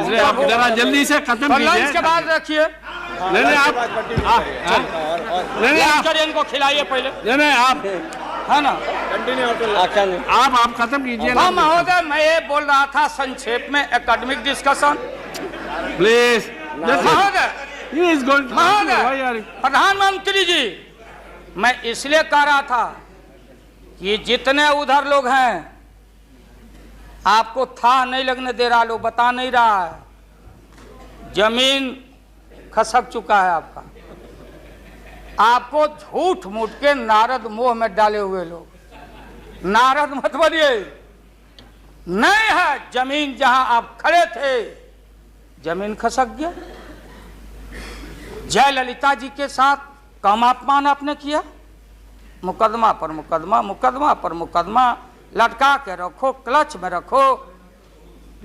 Speaker 6: इसलिए आप जरा जल्दी से खत्म
Speaker 1: लंच के
Speaker 6: कीजिए।
Speaker 1: बाद रखिए,
Speaker 6: नहीं नहीं आप नहीं नहीं आप
Speaker 1: करिए, इनको खिलाइए पहले,
Speaker 6: नहीं आप
Speaker 1: है ना?
Speaker 6: आप खत्म कीजिए
Speaker 1: हाँ
Speaker 6: ना
Speaker 1: महोदय, मैं ये बोल रहा था संक्षेप में एकेडमिक डिस्कशन।
Speaker 6: प्लीज।
Speaker 1: महोदय
Speaker 6: He is going to- Why are
Speaker 1: महोदय
Speaker 6: you-
Speaker 1: प्रधानमंत्री जी, मैं इसलिए कह रहा था कि जितने उधर लोग हैं आपको था नहीं लगने दे रहा, लोग बता नहीं रहा है, जमीन खसक चुका है आपका। आपको झूठ मूठ के नारद मोह में डाले हुए लोग, नारद मत बनिए। नहीं है जमीन, जहां आप खड़े थे जमीन खसक गया। जयललिता जी के साथ कम अपमान आपने किया, मुकदमा पर मुकदमा, मुकदमा पर मुकदमा लटका के रखो, क्लच में रखो,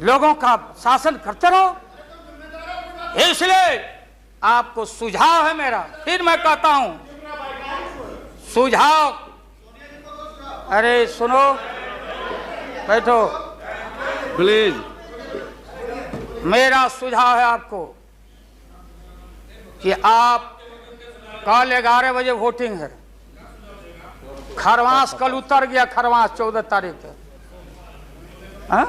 Speaker 1: लोगों का शासन करते रहो। इसलिए आपको सुझाव है मेरा, फिर मैं कहता हूं सुझाव, अरे सुनो, बैठो,
Speaker 6: प्लीज।
Speaker 1: मेरा सुझाव है आपको कि आप कल 11 बजे वोटिंग है, खरवास कल उतर गया, खरवास 14 तारीख है, हाँ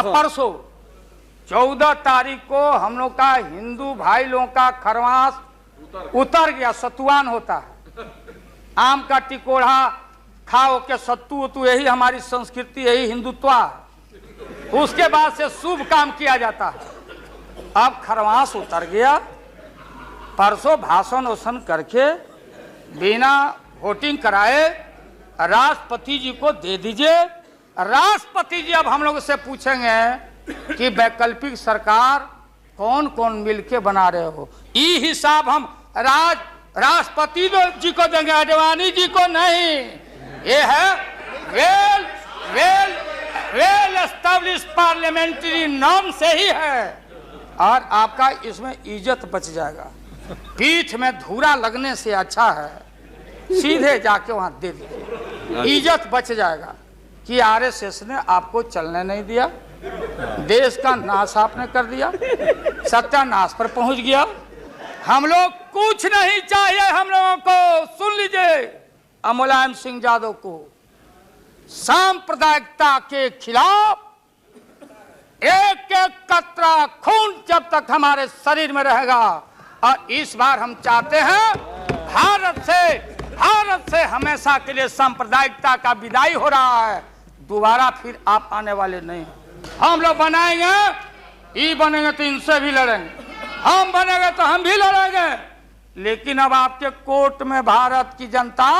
Speaker 1: परसों 14 तारीख को हम लोग का हिंदू भाई लोगों का खरवास उतर गया, सतुआन होता है, आम का टिकोड़ा खाओ के सत्तू वत्तू, यही हमारी संस्कृति, यही हिंदुत्व है। उसके बाद से शुभ काम किया जाता है। अब खरवास उतर गया, परसों भाषण वोषण करके बिना वोटिंग कराए राष्ट्रपति जी को दे दीजिए। राष्ट्रपति जी अब हम लोग से पूछेंगे कि वैकल्पिक सरकार कौन कौन मिलके बना रहे हो, ये हिसाब हम राष्ट्रपति जी को देंगे, आडवाणी जी को नहीं। ये है well well well establish parliamentary norm से ही है, और आपका इसमें इज्जत बच जाएगा। पीठ में धूरा लगने से अच्छा है सीधे जाके वहां दे दीजिए, इज्जत बच जाएगा कि आरएसएस ने आपको चलने नहीं दिया, देश का नाश आपने कर दिया, सत्यानाश पर पहुंच गया। हम लोग कुछ नहीं चाहिए, हम लोगों को सुन लीजिए, मुलायम सिंह यादव को सांप्रदायिकता के खिलाफ एक एक कतरा खून जब तक हमारे शरीर में रहेगा, और इस बार हम चाहते हैं भारत से हमेशा के लिए सांप्रदायिकता का विदाई हो रहा है, दोबारा फिर आप आने वाले नहीं। हम लोग बनाएंगे, ये बनेंगे तो इनसे भी लड़ेंगे, हम बनेंगे तो हम भी लड़ेंगे, लेकिन अब आपके कोर्ट में भारत की जनता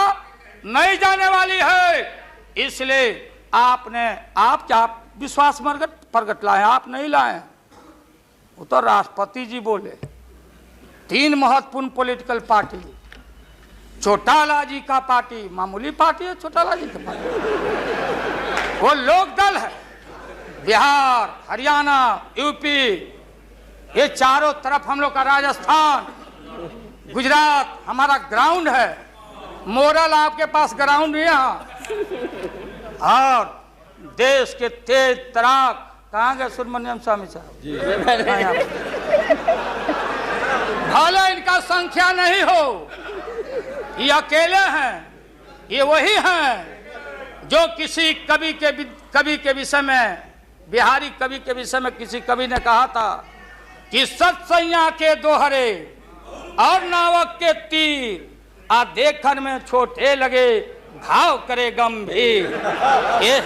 Speaker 1: नहीं जाने वाली है। इसलिए आप क्या विश्वास प्रगट लाए, आप नहीं लाए, वो तो राष्ट्रपति जी बोले। 3 महत्वपूर्ण पॉलिटिकल पार्टी, चौटाला जी का पार्टी मामूली पार्टी है, चौटाला जी का पार्टी वो लोक दल है, बिहार, हरियाणा, यूपी, ये चारों तरफ हम लोग का, राजस्थान, गुजरात हमारा ग्राउंड है, मोरल आपके पास ग्राउंड है यहाँ, और देश के तेज तराक कहाँ गए सुब्रमण्यम स्वामी साहब, भले इनका संख्या नहीं हो, ये अकेले हैं, ये वही हैं जो किसी कवि के विषय में, बिहारी कवि के विषय में किसी कवि ने कहा था कि सत्सैया के दोहरे और नावक के तीर आ देखन में छोटे लगे घाव करे गंभीर। ये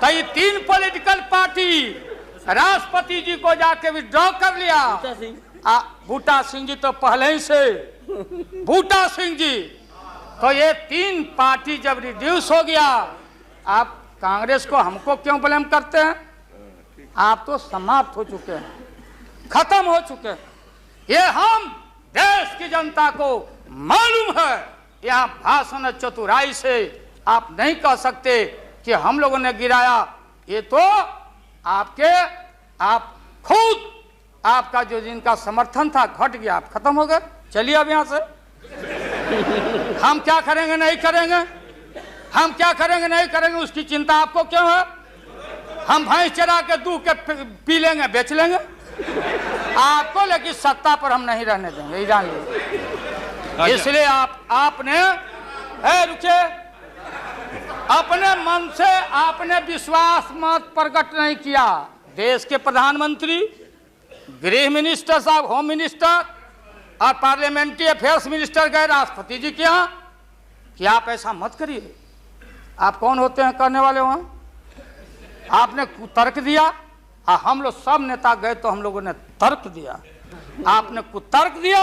Speaker 1: तो ये 3 पॉलिटिकल पार्टी राष्ट्रपति जी को जाके विड्रॉ कर लिया। बूटा सिंह जी तो पहले ही से, बूटा सिंह जी, तो ये 3 पार्टी जब रिड्यूस हो गया, आप कांग्रेस को हमको क्यों ब्लेम करते हैं? आप तो समाप्त हो चुके हैं, खत्म हो चुके हैं। ये हम देश की जनता को मालूम है। यहाँ भाषण चतुराई से आप नहीं कह सकते कि हम लोगों ने गिराया। ये तो आप खुद, आपका जो जिनका समर्थन था घट गया, आप खत्म हो गए। चलिए अब यहाँ से हम क्या करेंगे नहीं करेंगे, हम क्या करेंगे नहीं करेंगे उसकी चिंता आपको क्यों है? हम भैंस चरा के दूध के पी लेंगे, बेच लेंगे आपको, लेकिन सत्ता पर हम नहीं रहने देंगे, ये जान लीजिए। इसलिए आपने रुके, अपने मन से आपने विश्वास मत प्रकट नहीं किया। देश के प्रधानमंत्री, गृह मिनिस्टर साहब, होम मिनिस्टर और पार्लियामेंट्री अफेयर्स मिनिस्टर गए राष्ट्रपति जी के यहाँ कि आप ऐसा मत करिए। आप कौन होते हैं करने वाले? वहाँ आपने कुतर्क दिया, और हम लोग सब नेता गए तो हम लोगों ने तर्क दिया। आपने कुतर्क दिया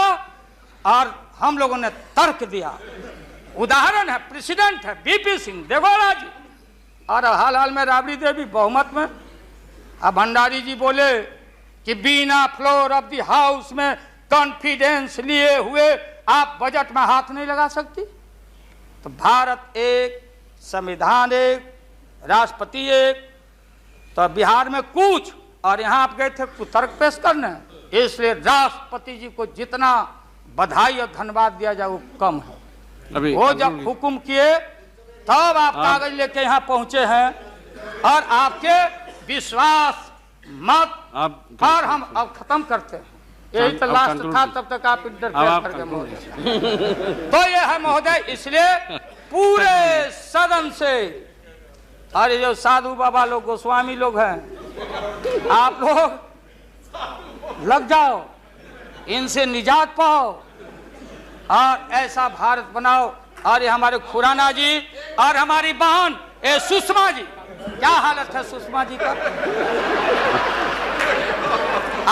Speaker 1: और हम लोगों ने तर्क दिया। उदाहरण है, प्रेसिडेंट है बीपी सिंह देवगौड़ा जी, और हाल में राबड़ी देवी बहुमत में। अब भंडारी जी बोले कि बिना फ्लोर ऑफ द हाउस में कॉन्फिडेंस लिए हुए आप बजट में हाथ नहीं लगा सकती। तो भारत एक, संविधान एक, राष्ट्रपति एक, तो बिहार में कुछ, और यहाँ आप गए थे कुतर्क पेश करने। इसलिए राष्ट्रपति जी को जितना बधाई और धन्यवाद दिया जाए वो कम है। वो जब हुक्म किए तब आप कागज लेके यहाँ पहुंचे हैं, और आपके विश्वास मत पर हम अब खत्म करते हैं। यही तो लास्ट था, तब तक आप इंटरफेयर करके महोदय। तो ये है महोदय, इसलिए पूरे सदन से, और जो साधु बाबा लोग, गोस्वामी लोग हैं, आप लोग लग जाओ, इनसे निजात पाओ और ऐसा भारत बनाओ। और ये हमारे खुराना जी और हमारी बहन सुषमा जी, क्या हालत है सुषमा जी का?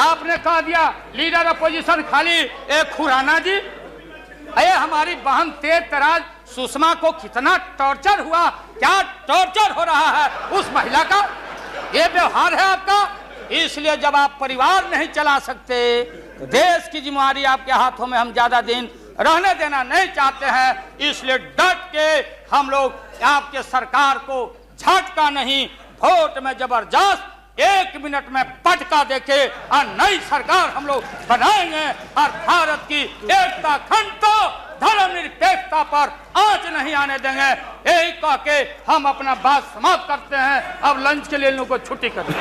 Speaker 1: आपने कह दिया लीडर अपोजिशन खाली एक खुराना जी। अरे हमारी बहन तेज तराज सुषमा को कितना टॉर्चर हुआ, क्या टॉर्चर हो रहा है उस महिला का, ये व्यवहार है आपका। इसलिए जब आप परिवार नहीं चला सकते, देश की जिम्मेदारी आपके हाथों में हम ज्यादा दिन रहने देना नहीं चाहते हैं। इसलिए डट के हम लोग आपके सरकार को झटका नहीं, वोट में जबरदस्त 1 मिनट में पटका देके और नई सरकार हम लोग बनाएंगे, और भारत की एकता, अखंडता, धर्मनिरपेक्षता पर आंच नहीं आने देंगे। यही कह के हम अपना बात समाप्त करते हैं। अब लंच के लिए इन लोगों को छुट्टी कर दें।